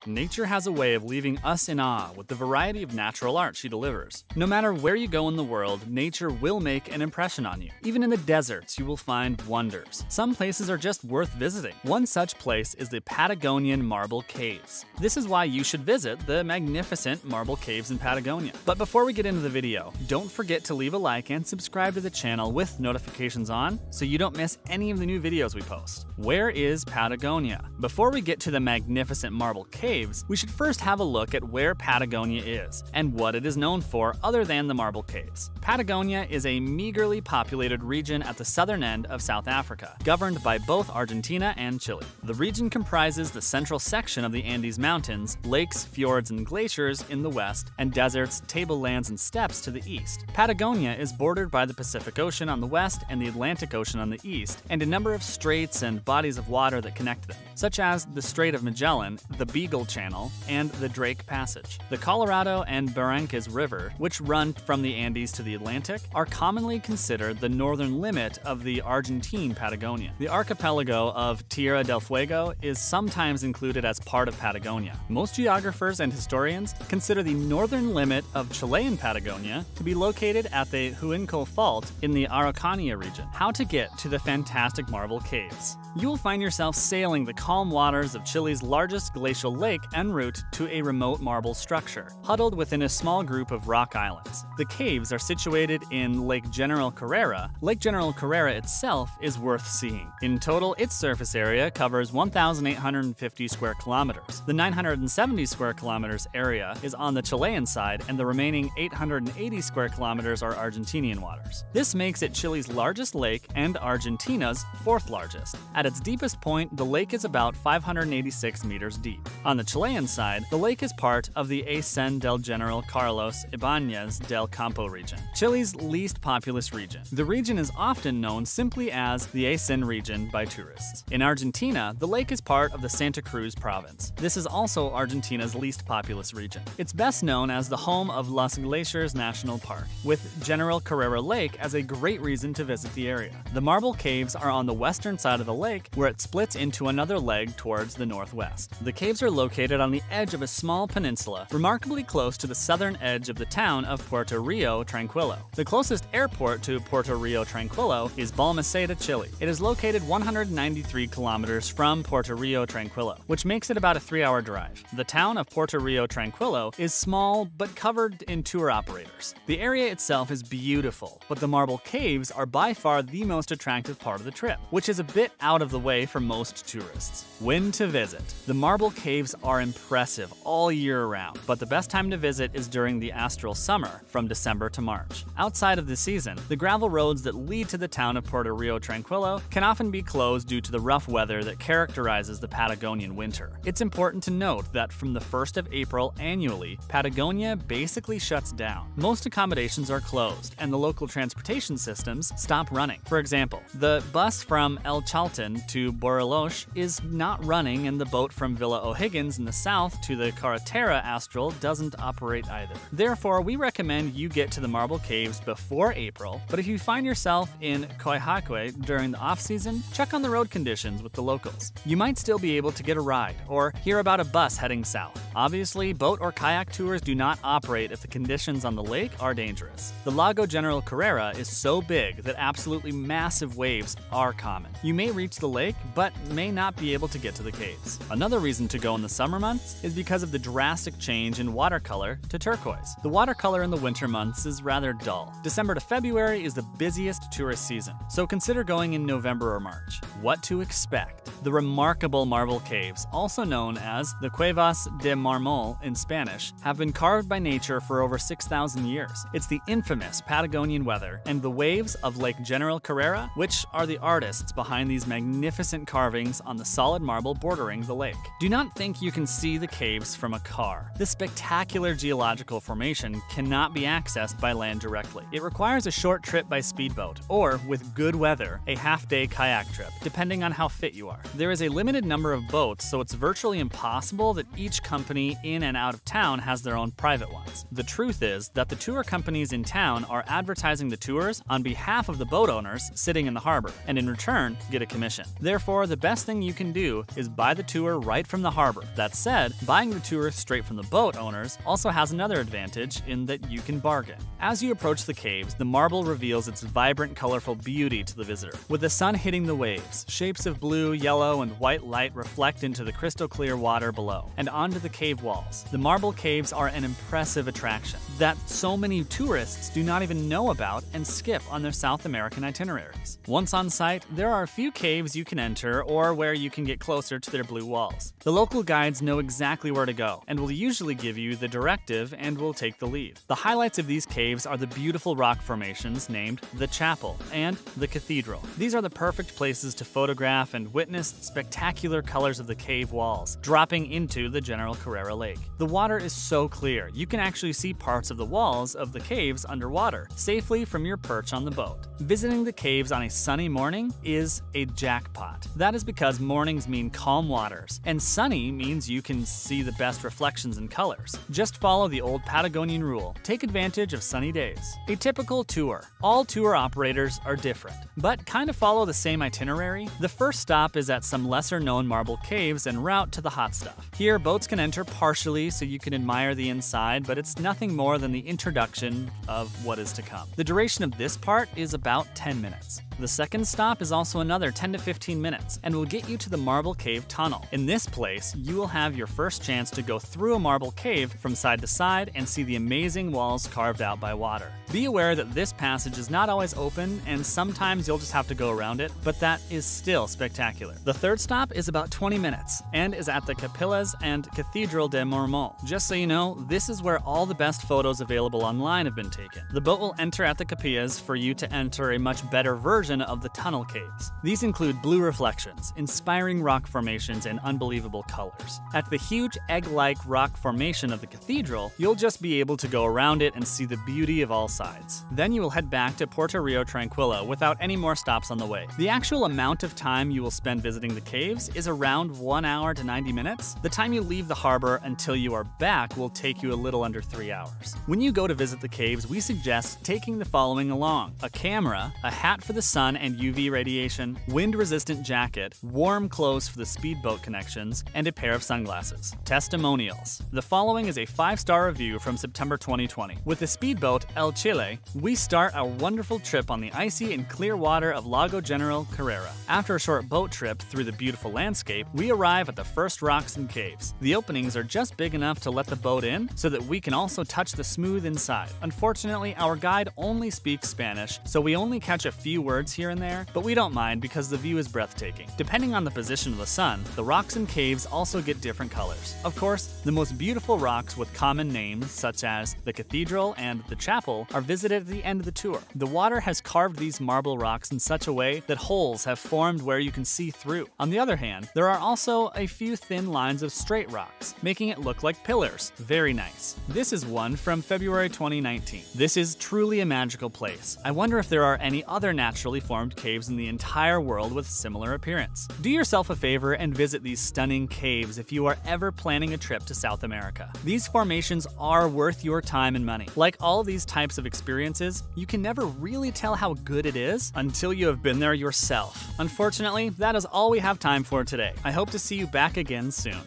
Nature has a way of leaving us in awe with the variety of natural art she delivers. No matter where you go in the world, nature will make an impression on you. Even in the deserts, you will find wonders. Some places are just worth visiting. One such place is the Patagonian Marble Caves. This is why you should visit the magnificent marble caves in Patagonia. But before we get into the video, don't forget to leave a like and subscribe to the channel with notifications on so you don't miss any of the new videos we post. Where is Patagonia? Before we get to the magnificent marble caves, we should first have a look at where Patagonia is and what it is known for other than the marble caves. Patagonia is a meagerly populated region at the southern end of South Africa, governed by both Argentina and Chile. The region comprises the central section of the Andes Mountains, lakes, fjords, and glaciers in the west, and deserts, tablelands, and steppes to the east. Patagonia is bordered by the Pacific Ocean on the west and the Atlantic Ocean on the east, and a number of straits and bodies of water that connect them, such as the Strait of Magellan, the Beagle Channel, and the Drake Passage. The Colorado and Barrancas River, which run from the Andes to the Atlantic, are commonly considered the northern limit of the Argentine Patagonia. The archipelago of Tierra del Fuego is sometimes included as part of Patagonia. Most geographers and historians consider the northern limit of Chilean Patagonia to be located at the Huinco Fault in the Araucania region. How to get to the fantastic marble caves? You will find yourself sailing the calm waters of Chile's largest glacial lake en route to a remote marble structure, huddled within a small group of rock islands. The caves are situated in Lake General Carrera. Lake General Carrera itself is worth seeing. In total, its surface area covers 1,850 square kilometers. The 970 square kilometers area is on the Chilean side, and the remaining 880 square kilometers are Argentinian waters. This makes it Chile's largest lake and Argentina's fourth largest. At its deepest point, the lake is about 586 meters deep. On the Chilean side, the lake is part of the Aysén del General Carlos Ibáñez del Campo region, Chile's least populous region. The region is often known simply as the Aysén region by tourists. In Argentina, the lake is part of the Santa Cruz province. This is also Argentina's least populous region. It's best known as the home of Los Glaciers National Park, with General Carrera Lake as a great reason to visit the area. The marble caves are on the western side of the lake, where it splits into another leg towards the northwest. The caves are located on the edge of a small peninsula, remarkably close to the southern edge of the town of Puerto Rio Tranquilo. The closest airport to Puerto Rio Tranquilo is Balmaceda, Chile. It is located 193 kilometers from Puerto Rio Tranquilo, which makes it about a 3-hour drive. The town of Puerto Rio Tranquilo is small but covered in tour operators. The area itself is beautiful, but the marble caves are by far the most attractive part of the trip, which is a bit out of the way for most tourists. When to visit? The marble caves are impressive all year round, but the best time to visit is during the austral summer, from December to March. Outside of the season, the gravel roads that lead to the town of Puerto Rio Tranquilo can often be closed due to the rough weather that characterizes the Patagonian winter. It's important to note that from the 1st of April annually, Patagonia basically shuts down. Most accommodations are closed, and the local transportation systems stop running. For example, the bus from El Chaltén to Bariloche is not running, and the boat from Villa O'Higgins in the south to the Carretera Austral doesn't operate either. Therefore, we recommend you get to the marble caves before April, but if you find yourself in Coyhaique during the off-season, check on the road conditions with the locals. You might still be able to get a ride or hear about a bus heading south. Obviously, boat or kayak tours do not operate if the conditions on the lake are dangerous. The Lago General Carrera is so big that absolutely massive waves are common. You may reach the lake, but may not be able to get to the caves. Another reason to go in the summer months is because of the drastic change in watercolor to turquoise. The watercolor in the winter months is rather dull. December to February is the busiest tourist season, so consider going in November or March. What to expect? The remarkable marble caves, also known as the Cuevas de Marmol in Spanish, have been carved by nature for over 6,000 years. It's the infamous Patagonian weather and the waves of Lake General Carrera, which are the artists behind these magnificent carvings on the solid marble bordering the lake. Do not think you can see the caves from a car. This spectacular geological formation cannot be accessed by land directly. It requires a short trip by speedboat, or, with good weather, a half-day kayak trip, depending on how fit you are. There is a limited number of boats, so it's virtually impossible that each company company in and out of town has their own private ones. The truth is that the tour companies in town are advertising the tours on behalf of the boat owners sitting in the harbor, and in return, get a commission. Therefore, the best thing you can do is buy the tour right from the harbor. That said, buying the tour straight from the boat owners also has another advantage in that you can bargain. As you approach the caves, the marble reveals its vibrant, colorful beauty to the visitor. With the sun hitting the waves, shapes of blue, yellow, and white light reflect into the crystal clear water below and onto the cave walls. The marble caves are an impressive attraction that so many tourists do not even know about and skip on their South American itineraries. Once on site, there are a few caves you can enter or where you can get closer to their blue walls. The local guides know exactly where to go and will usually give you the directive and will take the lead. The highlights of these caves are the beautiful rock formations named the Chapel and the Cathedral. These are the perfect places to photograph and witness the spectacular colors of the cave walls dropping into the General Carrera Lake. The water is so clear, you can actually see parts of the walls of the caves underwater, safely from your perch on the boat. Visiting the caves on a sunny morning is a jackpot. That is because mornings mean calm waters, and sunny means you can see the best reflections and colors. Just follow the old Patagonian rule. Take advantage of sunny days. A typical tour. All tour operators are different, but kind of follow the same itinerary. The first stop is at some lesser-known marble caves en route to the hot stuff. Here, boats can enter partially so you can admire the inside, but it's nothing more than the introduction of what is to come. The duration of this part is about 10 minutes. The second stop is also another 10 to 15 minutes and will get you to the Marble Cave Tunnel. In this place, you will have your first chance to go through a marble cave from side to side and see the amazing walls carved out by water. Be aware that this passage is not always open and sometimes you'll just have to go around it, but that is still spectacular. The third stop is about 20 minutes and is at the Capillas and Cathedral de Mormont. Just so you know, this is where all the best photos available online have been taken. The boat will enter at the Capillas for you to enter a much better version of the tunnel caves. These include blue reflections, inspiring rock formations, and unbelievable colors. At the huge egg-like rock formation of the cathedral, you'll just be able to go around it and see the beauty of all sides. Then you will head back to Puerto Rio Tranquilo without any more stops on the way. The actual amount of time you will spend visiting the caves is around 1 hour to 90 minutes. The time you leave the harbor until you are back will take you a little under 3 hours. When you go to visit the caves, we suggest taking the following along: a camera, a hat for the sun and UV radiation, wind-resistant jacket, warm clothes for the speedboat connections, and a pair of sunglasses. Testimonials. The following is a 5-star review from September 2020. With the speedboat El Chile, we start our wonderful trip on the icy and clear water of Lago General Carrera. After a short boat trip through the beautiful landscape, we arrive at the first rocks and caves. The openings are just big enough to let the boat in so that we can also touch the smooth inside. Unfortunately, our guide only speaks Spanish, so we only catch a few words here and there, but we don't mind because the view is breathtaking. Depending on the position of the sun, the rocks and caves also get different colors. Of course, the most beautiful rocks with common names, such as the Cathedral and the Chapel, are visited at the end of the tour. The water has carved these marble rocks in such a way that holes have formed where you can see through. On the other hand, there are also a few thin lines of straight rocks, making it look like pillars. Very nice. This is one from February 2019. This is truly a magical place. I wonder if there are any other naturally formed caves in the entire world with similar appearance. Do yourself a favor and visit these stunning caves if you are ever planning a trip to South America. These formations are worth your time and money. Like all these types of experiences, you can never really tell how good it is until you have been there yourself. Unfortunately, that is all we have time for today. I hope to see you back again soon.